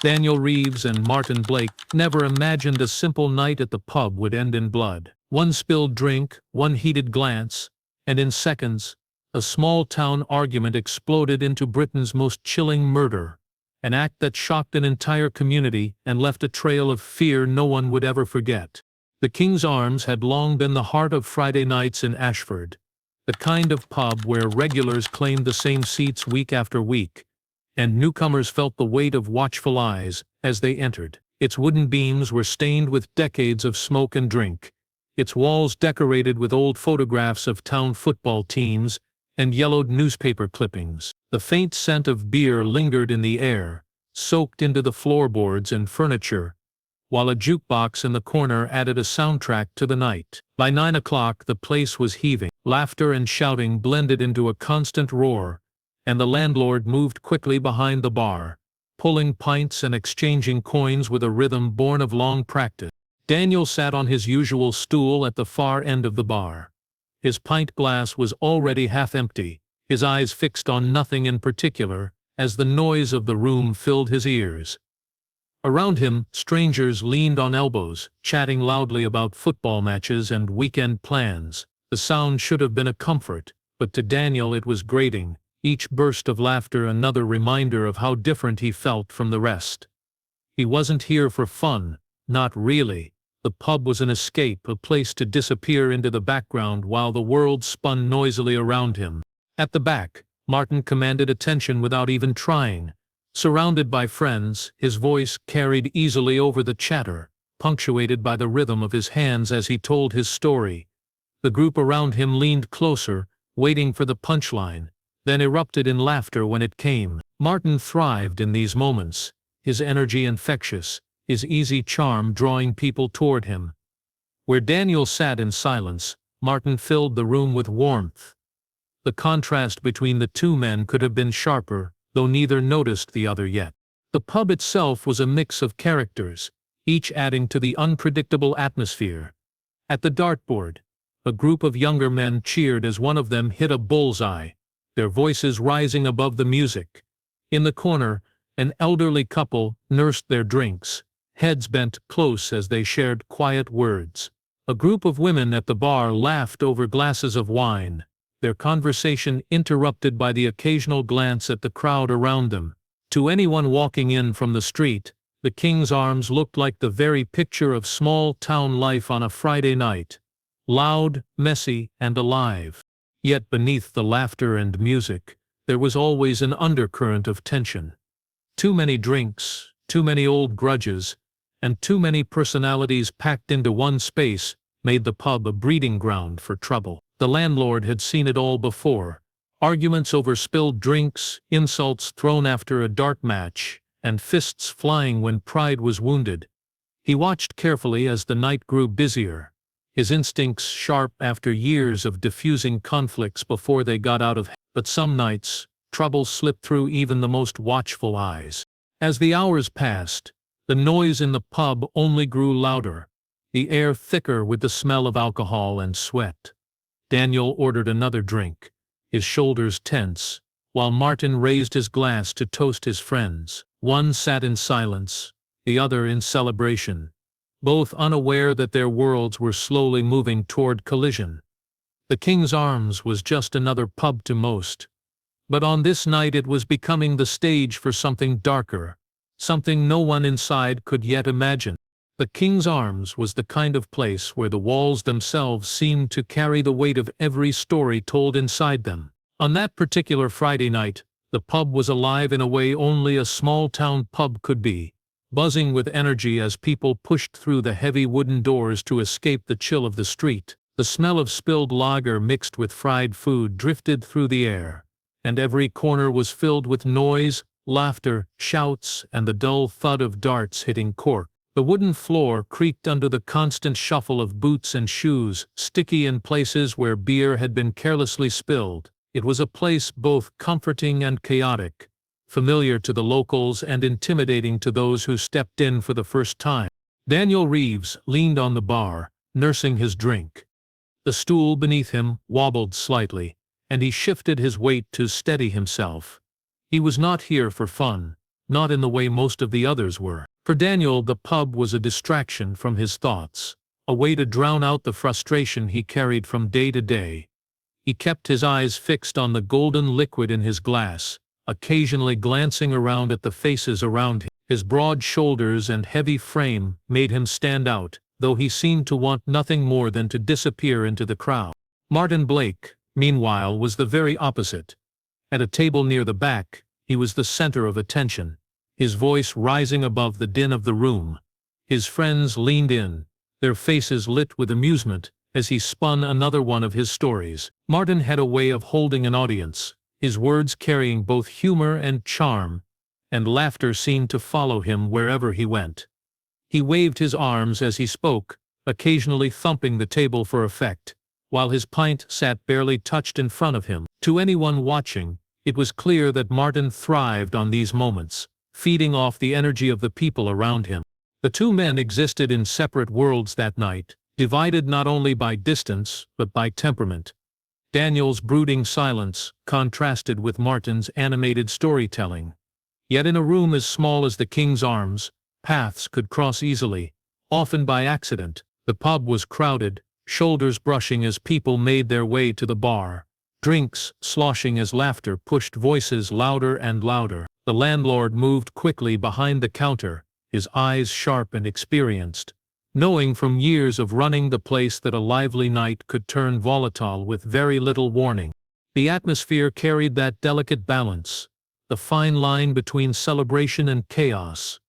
Daniel Reeves and Martin Blake never imagined a simple night at the pub would end in blood. One spilled drink, one heated glance, and in seconds, a small-town argument exploded into Britain's most chilling murder, an act that shocked an entire community and left a trail of fear no one would ever forget. The King's Arms had long been the heart of Friday nights in Ashford, the kind of pub where regulars claimed the same seats week after week, and newcomers felt the weight of watchful eyes as they entered. Its wooden beams were stained with decades of smoke and drink, its walls decorated with old photographs of town football teams and yellowed newspaper clippings. The faint scent of beer lingered in the air, soaked into the floorboards and furniture, while a jukebox in the corner added a soundtrack to the night. By 9 o'clock the place was heaving. Laughter and shouting blended into a constant roar, and the landlord moved quickly behind the bar, pulling pints and exchanging coins with a rhythm born of long practice. Daniel sat on his usual stool at the far end of the bar. His pint glass was already half empty, his eyes fixed on nothing in particular, as the noise of the room filled his ears. Around him, strangers leaned on elbows, chatting loudly about football matches and weekend plans. The sound should have been a comfort, but to Daniel it was grating, each burst of laughter another reminder of how different he felt from the rest. He wasn't here for fun, not really. The pub was an escape, a place to disappear into the background while the world spun noisily around him. At the back, Martin commanded attention without even trying. Surrounded by friends, his voice carried easily over the chatter, punctuated by the rhythm of his hands as he told his story. The group around him leaned closer, waiting for the punchline, then erupted in laughter when it came. Martin thrived in these moments, his energy infectious, his easy charm drawing people toward him. Where Daniel sat in silence, Martin filled the room with warmth. The contrast between the two men could have been sharper, though neither noticed the other yet. The pub itself was a mix of characters, each adding to the unpredictable atmosphere. At the dartboard, a group of younger men cheered as one of them hit a bullseye, their voices rising above the music. In the corner, an elderly couple nursed their drinks, heads bent close as they shared quiet words. A group of women at the bar laughed over glasses of wine, their conversation interrupted by the occasional glance at the crowd around them. To anyone walking in from the street, the King's Arms looked like the very picture of small-town life on a Friday night. Loud, messy, and alive. Yet beneath the laughter and music, there was always an undercurrent of tension. Too many drinks, too many old grudges, and too many personalities packed into one space made the pub a breeding ground for trouble. The landlord had seen it all before. Arguments over spilled drinks, insults thrown after a dart match, and fists flying when pride was wounded. He watched carefully as the night grew busier, his instincts sharp after years of diffusing conflicts before they got out of hand. But some nights, trouble slipped through even the most watchful eyes. As the hours passed, the noise in the pub only grew louder, the air thicker with the smell of alcohol and sweat. Daniel ordered another drink, his shoulders tense, while Martin raised his glass to toast his friends. One sat in silence, the other in celebration, both unaware that their worlds were slowly moving toward collision. The King's Arms was just another pub to most, but on this night it was becoming the stage for something darker, something no one inside could yet imagine. The King's Arms was the kind of place where the walls themselves seemed to carry the weight of every story told inside them. On that particular Friday night, the pub was alive in a way only a small-town pub could be, buzzing with energy as people pushed through the heavy wooden doors to escape the chill of the street. The smell of spilled lager mixed with fried food drifted through the air, and every corner was filled with noise, laughter, shouts, and the dull thud of darts hitting cork. The wooden floor creaked under the constant shuffle of boots and shoes, sticky in places where beer had been carelessly spilled. It was a place both comforting and chaotic, familiar to the locals and intimidating to those who stepped in for the first time. Daniel Reeves leaned on the bar, nursing his drink. The stool beneath him wobbled slightly, and he shifted his weight to steady himself. He was not here for fun, not in the way most of the others were. For Daniel, the pub was a distraction from his thoughts, a way to drown out the frustration he carried from day to day. He kept his eyes fixed on the golden liquid in his glass, occasionally glancing around at the faces around him. His broad shoulders and heavy frame made him stand out, though he seemed to want nothing more than to disappear into the crowd. Martin Blake, meanwhile, was the very opposite. At a table near the back, he was the center of attention, his voice rising above the din of the room. His friends leaned in, their faces lit with amusement, as he spun another one of his stories. Martin had a way of holding an audience, his words carrying both humor and charm, and laughter seemed to follow him wherever he went. He waved his arms as he spoke, occasionally thumping the table for effect, while his pint sat barely touched in front of him. To anyone watching, it was clear that Martin thrived on these moments, feeding off the energy of the people around him. The two men existed in separate worlds that night, divided not only by distance but by temperament. Daniel's brooding silence contrasted with Martin's animated storytelling. Yet in a room as small as the King's Arms, paths could cross easily, often by accident. The pub was crowded, shoulders brushing as people made their way to the bar, drinks sloshing as laughter pushed voices louder and louder. The landlord moved quickly behind the counter, his eyes sharp and experienced, knowing from years of running the place that a lively night could turn volatile with very little warning. The atmosphere carried that delicate balance, the fine line between celebration and chaos.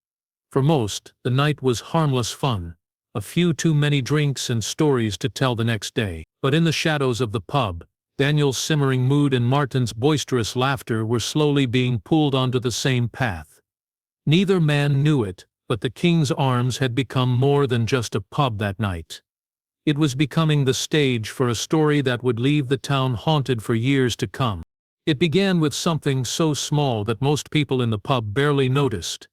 For most, the night was harmless fun, a few too many drinks and stories to tell the next day. But in the shadows of the pub, Daniel's simmering mood and Martin's boisterous laughter were slowly being pulled onto the same path. Neither man knew it, but the King's Arms had become more than just a pub that night. It was becoming the stage for a story that would leave the town haunted for years to come. It began with something so small that most people in the pub barely noticed.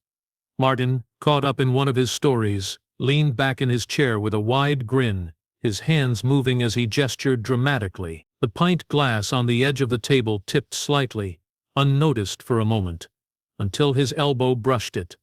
Martin, caught up in one of his stories, leaned back in his chair with a wide grin, his hands moving as he gestured dramatically. The pint glass on the edge of the table tipped slightly, unnoticed for a moment, until his elbow brushed it.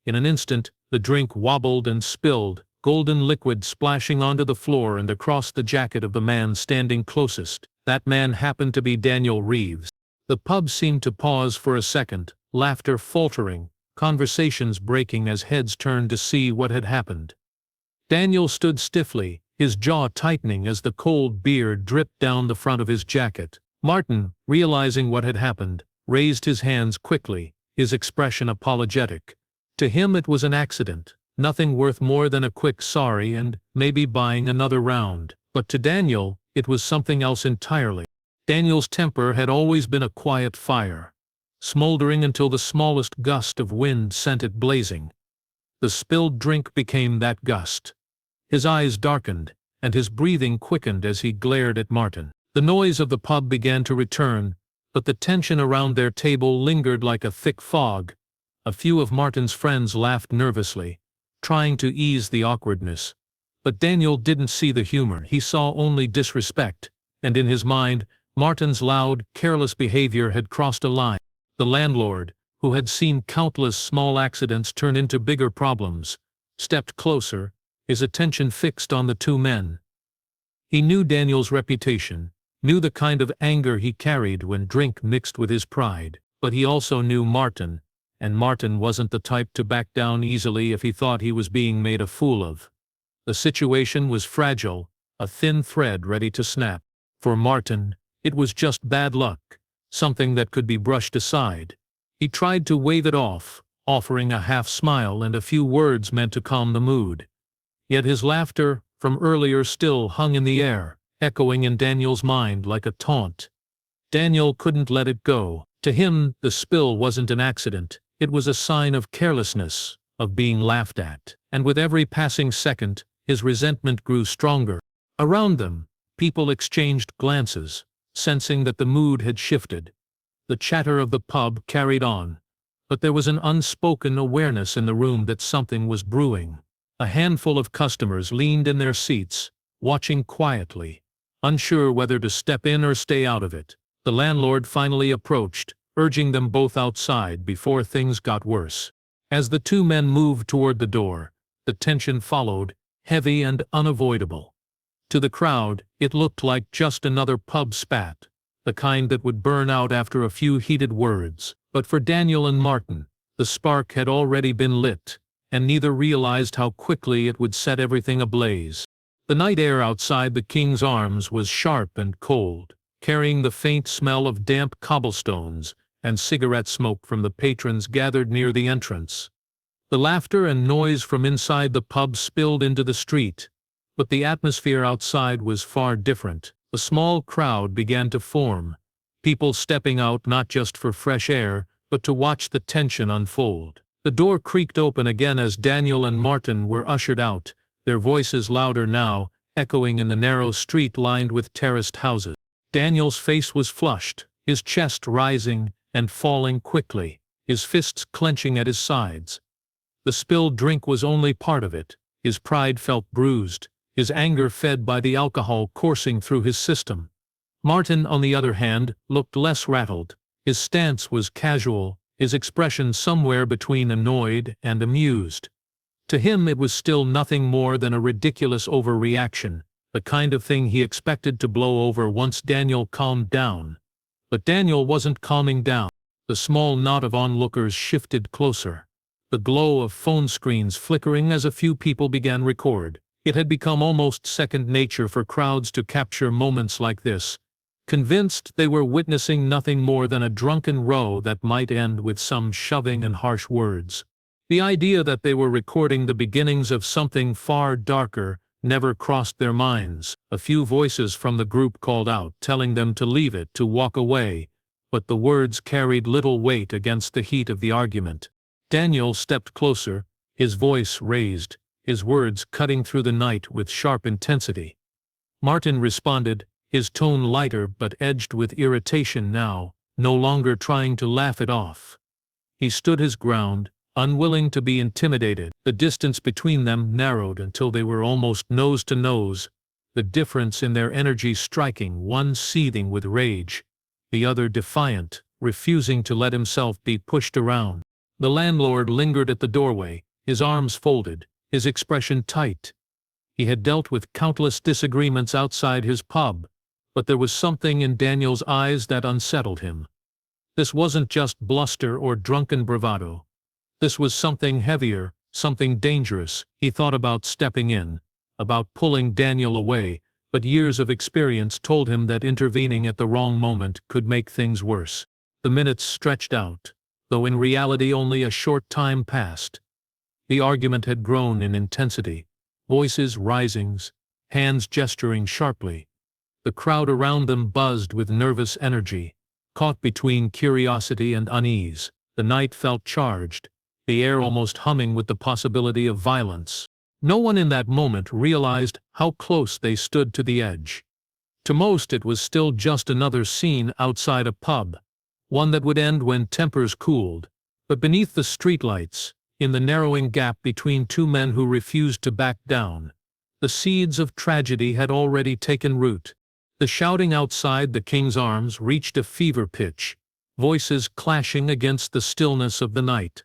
In an instant, the drink wobbled and spilled, golden liquid splashing onto the floor and across the jacket of the man standing closest. That man happened to be Daniel Reeves. The pub seemed to pause for a second, laughter faltering, conversations breaking as heads turned to see what had happened. Daniel stood stiffly, his jaw tightening as the cold beer dripped down the front of his jacket. Martin, realizing what had happened, raised his hands quickly, his expression apologetic. To him it was an accident, nothing worth more than a quick sorry and maybe buying another round. But to Daniel, it was something else entirely. Daniel's temper had always been a quiet fire, smoldering until the smallest gust of wind sent it blazing. The spilled drink became that gust. His eyes darkened, and his breathing quickened as he glared at Martin. The noise of the pub began to return, but the tension around their table lingered like a thick fog. A few of Martin's friends laughed nervously, trying to ease the awkwardness. But Daniel didn't see the humor, he saw only disrespect, and in his mind, Martin's loud, careless behavior had crossed a line. The landlord, who had seen countless small accidents turn into bigger problems, stepped closer, his attention fixed on the two men. He knew Daniel's reputation, knew the kind of anger he carried when drink mixed with his pride, but he also knew Martin, and Martin wasn't the type to back down easily if he thought he was being made a fool of. The situation was fragile, a thin thread ready to snap. For Martin, it was just bad luck, something that could be brushed aside. He tried to wave it off, offering a half smile and a few words meant to calm the mood. Yet his laughter from earlier still hung in the air, echoing in Daniel's mind like a taunt. Daniel couldn't let it go. To him, the spill wasn't an accident, it was a sign of carelessness, of being laughed at. And with every passing second, his resentment grew stronger. Around them, people exchanged glances, sensing that the mood had shifted. The chatter of the pub carried on, but there was an unspoken awareness in the room that something was brewing. A handful of customers leaned in their seats, watching quietly, unsure whether to step in or stay out of it. The landlord finally approached, urging them both outside before things got worse. As the two men moved toward the door, the tension followed, heavy and unavoidable. To the crowd, it looked like just another pub spat, the kind that would burn out after a few heated words. But for Daniel and Martin, the spark had already been lit, and neither realized how quickly it would set everything ablaze. The night air outside the King's Arms was sharp and cold, carrying the faint smell of damp cobblestones and cigarette smoke from the patrons gathered near the entrance. The laughter and noise from inside the pub spilled into the street, but the atmosphere outside was far different. A small crowd began to form, people stepping out not just for fresh air, but to watch the tension unfold. The door creaked open again as Daniel and Martin were ushered out, their voices louder now, echoing in the narrow street lined with terraced houses. Daniel's face was flushed, his chest rising and falling quickly, his fists clenching at his sides. The spilled drink was only part of it. His pride felt bruised, his anger fed by the alcohol coursing through his system. Martin, on the other hand, looked less rattled. His stance was casual, his expression somewhere between annoyed and amused. To him it was still nothing more than a ridiculous overreaction, the kind of thing he expected to blow over once Daniel calmed down. But Daniel wasn't calming down. The small knot of onlookers shifted closer, the glow of phone screens flickering as a few people began record. It had become almost second nature for crowds to capture moments like this, convinced they were witnessing nothing more than a drunken row that might end with some shoving and harsh words. The idea that they were recording the beginnings of something far darker never crossed their minds. A few voices from the group called out, telling them to leave it, to walk away, but the words carried little weight against the heat of the argument. Daniel stepped closer, his voice raised, his words cutting through the night with sharp intensity. Martin responded, his tone lighter but edged with irritation now, no longer trying to laugh it off. He stood his ground, unwilling to be intimidated. The distance between them narrowed until they were almost nose to nose, the difference in their energy striking, one seething with rage, the other defiant, refusing to let himself be pushed around. The landlord lingered at the doorway, his arms folded, his expression tight. He had dealt with countless disagreements outside his pub, but there was something in Daniel's eyes that unsettled him. This wasn't just bluster or drunken bravado. This was something heavier, something dangerous. He thought about stepping in, about pulling Daniel away, but years of experience told him that intervening at the wrong moment could make things worse. The minutes stretched out, though in reality only a short time passed. The argument had grown in intensity, voices rising, hands gesturing sharply. The crowd around them buzzed with nervous energy, caught between curiosity and unease. The night felt charged, the air almost humming with the possibility of violence. No one in that moment realized how close they stood to the edge. To most it was still just another scene outside a pub, one that would end when tempers cooled. But beneath the streetlights, in the narrowing gap between two men who refused to back down, the seeds of tragedy had already taken root. The shouting outside the King's Arms reached a fever pitch, voices clashing against the stillness of the night.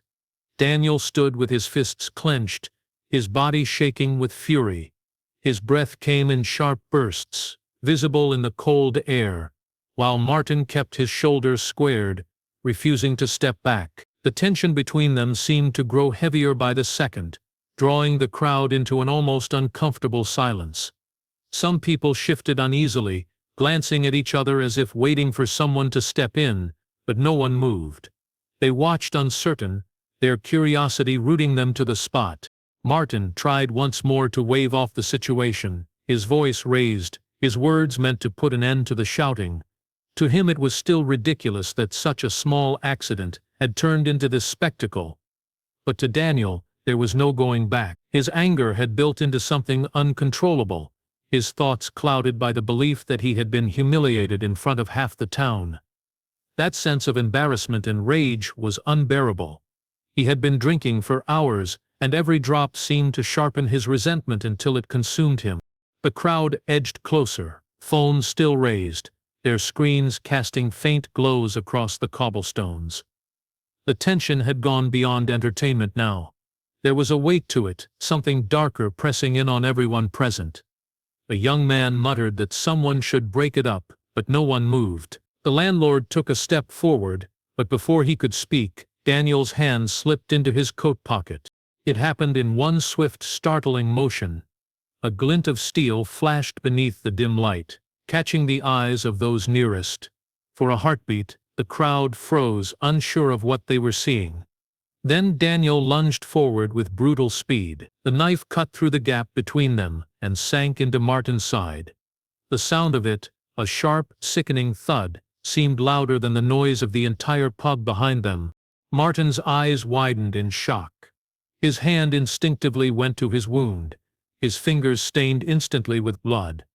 Daniel stood with his fists clenched, his body shaking with fury. His breath came in sharp bursts, visible in the cold air, while Martin kept his shoulders squared, refusing to step back. The tension between them seemed to grow heavier by the second, drawing the crowd into an almost uncomfortable silence. Some people shifted uneasily, glancing at each other as if waiting for someone to step in, but no one moved. They watched uncertain, their curiosity rooting them to the spot. Martin tried once more to wave off the situation, his voice raised, his words meant to put an end to the shouting. To him it was still ridiculous that such a small accident had turned into this spectacle. But to Daniel, there was no going back. His anger had built into something uncontrollable, his thoughts clouded by the belief that he had been humiliated in front of half the town. That sense of embarrassment and rage was unbearable. He had been drinking for hours, and every drop seemed to sharpen his resentment until it consumed him. The crowd edged closer, phones still raised, their screens casting faint glows across the cobblestones. The tension had gone beyond entertainment now. There was a weight to it, something darker pressing in on everyone present. A young man muttered that someone should break it up, but no one moved. The landlord took a step forward, but before he could speak, Daniel's hand slipped into his coat pocket. It happened in one swift, startling motion. A glint of steel flashed beneath the dim light, catching the eyes of those nearest. For a heartbeat, the crowd froze, unsure of what they were seeing. Then Daniel lunged forward with brutal speed. The knife cut through the gap between them and sank into Martin's side. The sound of it, a sharp, sickening thud, seemed louder than the noise of the entire pub behind them. Martin's eyes widened in shock. His hand instinctively went to his wound. His fingers stained instantly with blood.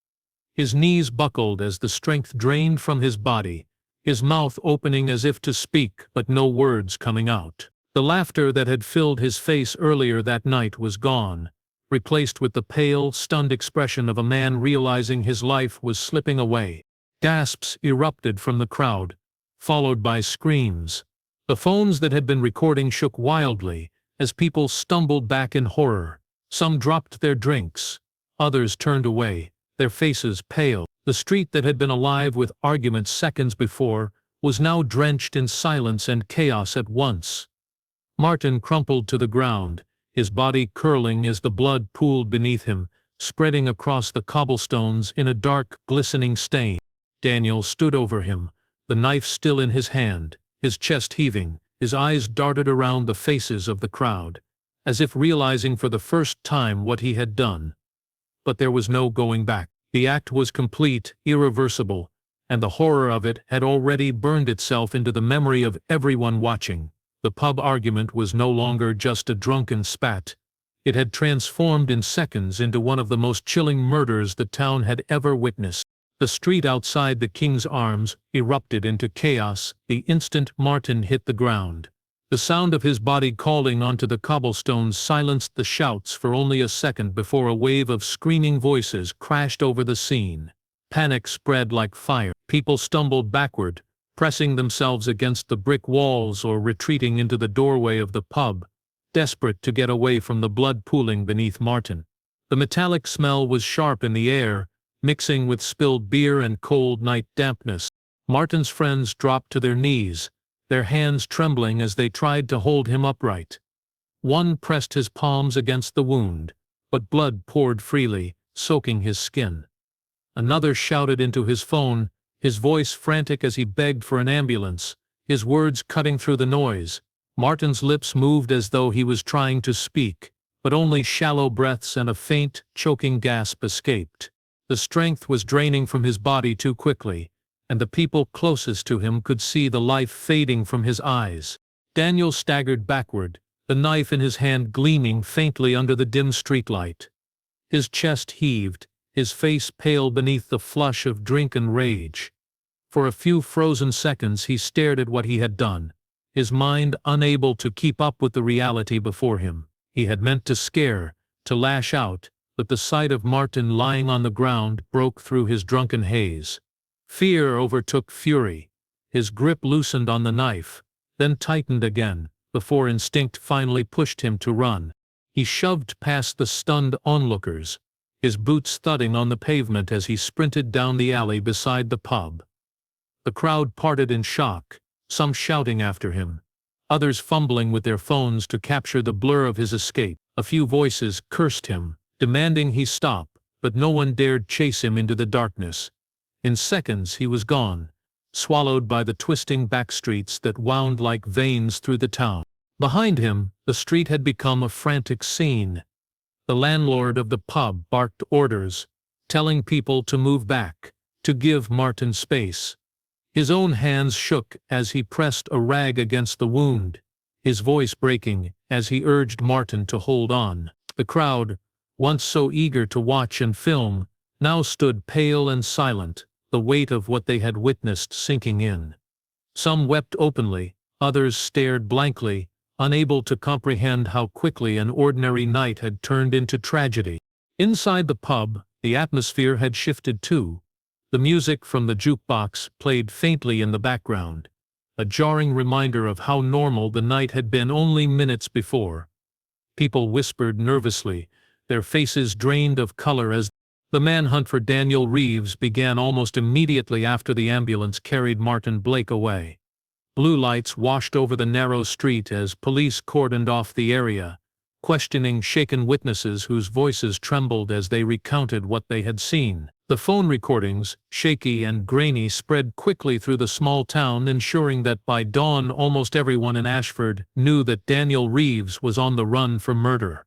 His knees buckled as the strength drained from his body, his mouth opening as if to speak but no words coming out. The laughter that had filled his face earlier that night was gone, replaced with the pale, stunned expression of a man realizing his life was slipping away. Gasps erupted from the crowd, followed by screams. The phones that had been recording shook wildly as people stumbled back in horror. Some dropped their drinks. Others turned away, their faces pale. The street that had been alive with arguments seconds before was now drenched in silence and chaos at once. Martin crumpled to the ground, his body curling as the blood pooled beneath him, spreading across the cobblestones in a dark, glistening stain. Daniel stood over him, the knife still in his hand, his chest heaving. His eyes darted around the faces of the crowd, as if realizing for the first time what he had done. But there was no going back. The act was complete, irreversible, and the horror of it had already burned itself into the memory of everyone watching. The pub argument was no longer just a drunken spat. It had transformed in seconds into one of the most chilling murders the town had ever witnessed. The street outside the King's Arms erupted into chaos the instant Martin hit the ground. The sound of his body calling onto the cobblestones silenced the shouts for only a second before a wave of screaming voices crashed over the scene. Panic spread like fire. People stumbled backward, pressing themselves against the brick walls or retreating into the doorway of the pub, desperate to get away from the blood pooling beneath Martin. The metallic smell was sharp in the air, mixing with spilled beer and cold night dampness. Martin's friends dropped to their knees, their hands trembling as they tried to hold him upright. One pressed his palms against the wound, but blood poured freely, soaking his skin. Another shouted into his phone, his voice frantic as he begged for an ambulance, his words cutting through the noise. Martin's lips moved as though he was trying to speak, but only shallow breaths and a faint, choking gasp escaped. The strength was draining from his body too quickly, and the people closest to him could see the life fading from his eyes. Daniel staggered backward, the knife in his hand gleaming faintly under the dim streetlight. His chest heaved, his face pale beneath the flush of drink and rage. For a few frozen seconds he stared at what he had done, his mind unable to keep up with the reality before him. He had meant to scare, to lash out, but the sight of Martin lying on the ground broke through his drunken haze. Fear overtook fury. His grip loosened on the knife, then tightened again, before instinct finally pushed him to run. He shoved past the stunned onlookers, his boots thudding on the pavement as he sprinted down the alley beside the pub. The crowd parted in shock, some shouting after him, others fumbling with their phones to capture the blur of his escape. A few voices cursed him, demanding he stop, but no one dared chase him into the darkness. In seconds he was gone, swallowed by the twisting back streets that wound like veins through the town. Behind him, the street had become a frantic scene. The landlord of the pub barked orders, telling people to move back, to give Martin space. His own hands shook as he pressed a rag against the wound, his voice breaking as he urged Martin to hold on. The crowd, once so eager to watch and film, now stood pale and silent, the weight of what they had witnessed sinking in. Some wept openly, others stared blankly, unable to comprehend how quickly an ordinary night had turned into tragedy. Inside the pub, the atmosphere had shifted too. The music from the jukebox played faintly in the background, a jarring reminder of how normal the night had been only minutes before. People whispered nervously, their faces drained of color as the manhunt for Daniel Reeves began almost immediately after the ambulance carried Martin Blake away. Blue lights washed over the narrow street as police cordoned off the area, questioning shaken witnesses whose voices trembled as they recounted what they had seen. The phone recordings, shaky and grainy, spread quickly through the small town, ensuring that by dawn almost everyone in Ashford knew that Daniel Reeves was on the run for murder.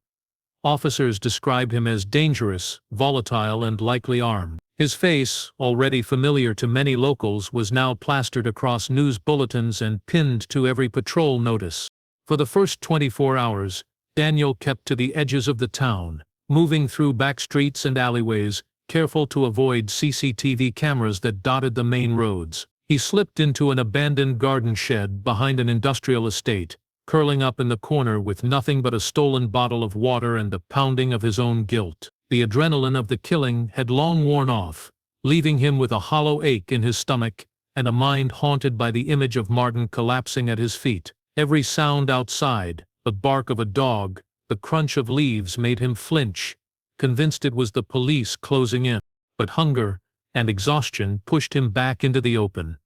Officers described him as dangerous, volatile, and likely armed. His face, already familiar to many locals, was now plastered across news bulletins and pinned to every patrol notice. For the first 24 hours, Daniel kept to the edges of the town, moving through back streets and alleyways, careful to avoid CCTV cameras that dotted the main roads. He slipped into an abandoned garden shed behind an industrial estate, curling up in the corner with nothing but a stolen bottle of water and the pounding of his own guilt. The adrenaline of the killing had long worn off, leaving him with a hollow ache in his stomach and a mind haunted by the image of Martin collapsing at his feet. Every sound outside, the bark of a dog, the crunch of leaves, made him flinch, convinced it was the police closing in. But hunger and exhaustion pushed him back into the open.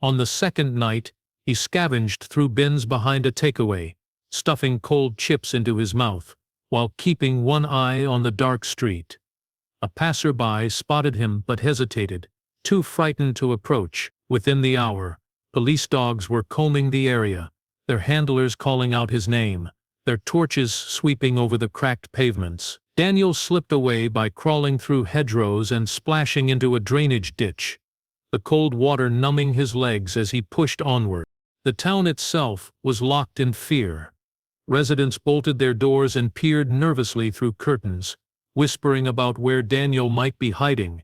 On the second night, he scavenged through bins behind a takeaway, stuffing cold chips into his mouth, while keeping one eye on the dark street. A passerby spotted him but hesitated, too frightened to approach. Within the hour, police dogs were combing the area, their handlers calling out his name, their torches sweeping over the cracked pavements. Daniel slipped away by crawling through hedgerows and splashing into a drainage ditch, the cold water numbing his legs as he pushed onward. The town itself was locked in fear. Residents bolted their doors and peered nervously through curtains, whispering about where Daniel might be hiding.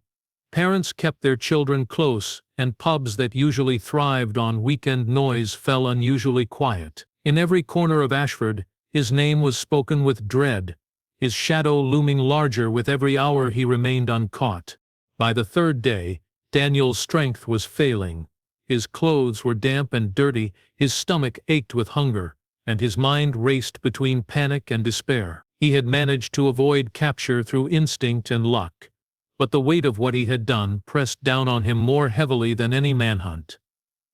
Parents kept their children close, and pubs that usually thrived on weekend noise fell unusually quiet. In every corner of Ashford, his name was spoken with dread, his shadow looming larger with every hour he remained uncaught. By the third day, Daniel's strength was failing. His clothes were damp and dirty, his stomach ached with hunger, and his mind raced between panic and despair. He had managed to avoid capture through instinct and luck, but the weight of what he had done pressed down on him more heavily than any manhunt.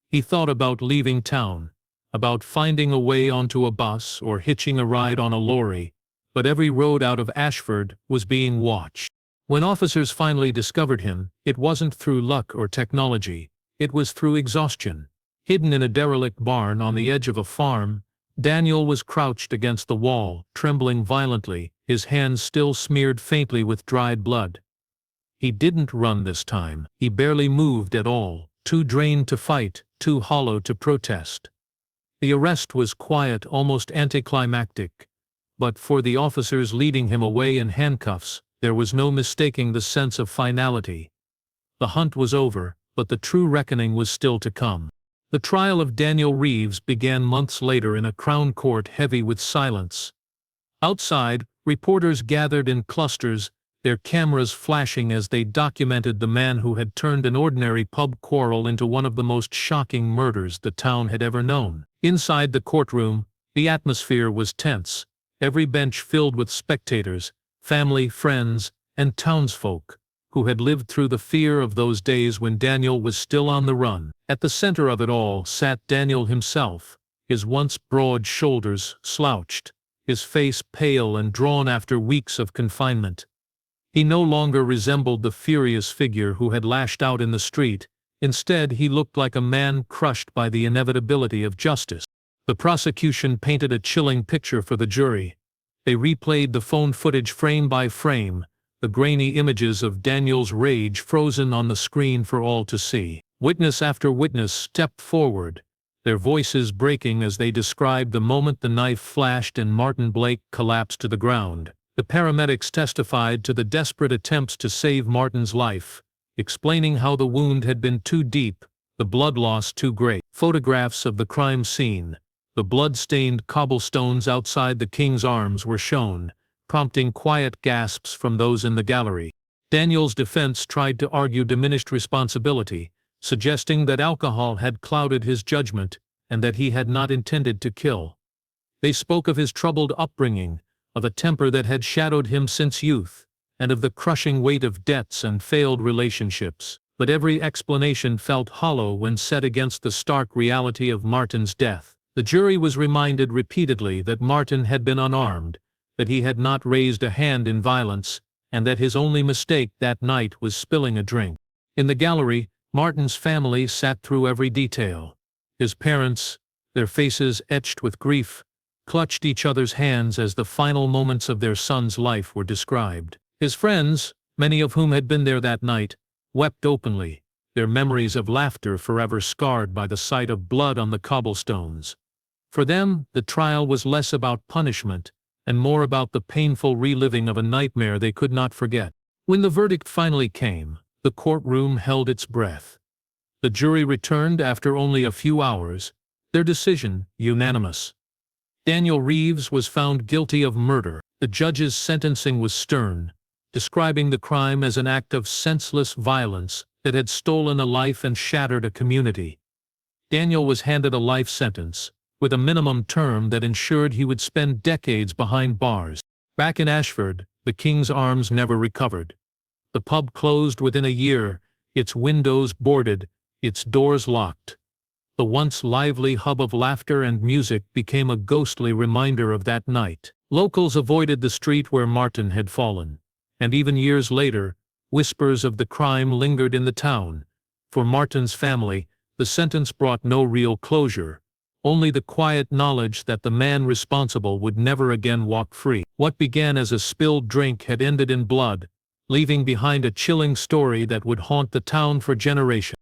He thought about leaving town, about finding a way onto a bus or hitching a ride on a lorry, but every road out of Ashford was being watched. When officers finally discovered him, it wasn't through luck or technology, it was through exhaustion. Hidden in a derelict barn on the edge of a farm, Daniel was crouched against the wall, trembling violently, his hands still smeared faintly with dried blood. He didn't run this time. He barely moved at all, too drained to fight, too hollow to protest. The arrest was quiet, almost anticlimactic, but for the officers leading him away in handcuffs, there was no mistaking the sense of finality. The hunt was over, but the true reckoning was still to come. The trial of Daniel Reeves began months later in a Crown Court heavy with silence. Outside, reporters gathered in clusters, their cameras flashing as they documented the man who had turned an ordinary pub quarrel into one of the most shocking murders the town had ever known. Inside the courtroom, the atmosphere was tense, every bench filled with spectators, family, friends, and townsfolk who had lived through the fear of those days when Daniel was still on the run. At the center of it all sat Daniel himself, his once broad shoulders slouched, his face pale and drawn after weeks of confinement. He no longer resembled the furious figure who had lashed out in the street. Instead, he looked like a man crushed by the inevitability of justice. The prosecution painted a chilling picture for the jury. They replayed the phone footage frame by frame, the grainy images of Daniel's rage frozen on the screen for all to see. Witness after witness stepped forward, their voices breaking as they described the moment the knife flashed and Martin Blake collapsed to the ground. The paramedics testified to the desperate attempts to save Martin's life, explaining how the wound had been too deep, the blood loss too great. Photographs of the crime scene, the blood-stained cobblestones outside the King's Arms, were shown, prompting quiet gasps from those in the gallery. Daniel's defense tried to argue diminished responsibility, suggesting that alcohol had clouded his judgment and that he had not intended to kill. They spoke of his troubled upbringing, of a temper that had shadowed him since youth, and of the crushing weight of debts and failed relationships. But every explanation felt hollow when set against the stark reality of Martin's death. The jury was reminded repeatedly that Martin had been unarmed, that he had not raised a hand in violence, and that his only mistake that night was spilling a drink. In the gallery, Martin's family sat through every detail. His parents, their faces etched with grief, clutched each other's hands as the final moments of their son's life were described. His friends, many of whom had been there that night, wept openly, their memories of laughter forever scarred by the sight of blood on the cobblestones. For them, the trial was less about punishment and more about the painful reliving of a nightmare they could not forget. When the verdict finally came, the courtroom held its breath. The jury returned after only a few hours, their decision unanimous. Daniel Reeves was found guilty of murder. The judge's sentencing was stern, describing the crime as an act of senseless violence that had stolen a life and shattered a community. Daniel was handed a life sentence, with a minimum term that ensured he would spend decades behind bars. Back in Ashford, the King's Arms never recovered. The pub closed within a year, its windows boarded, its doors locked. The once lively hub of laughter and music became a ghostly reminder of that night. Locals avoided the street where Martin had fallen, and even years later, whispers of the crime lingered in the town. For Martin's family, the sentence brought no real closure, only the quiet knowledge that the man responsible would never again walk free. What began as a spilled drink had ended in blood, leaving behind a chilling story that would haunt the town for generations.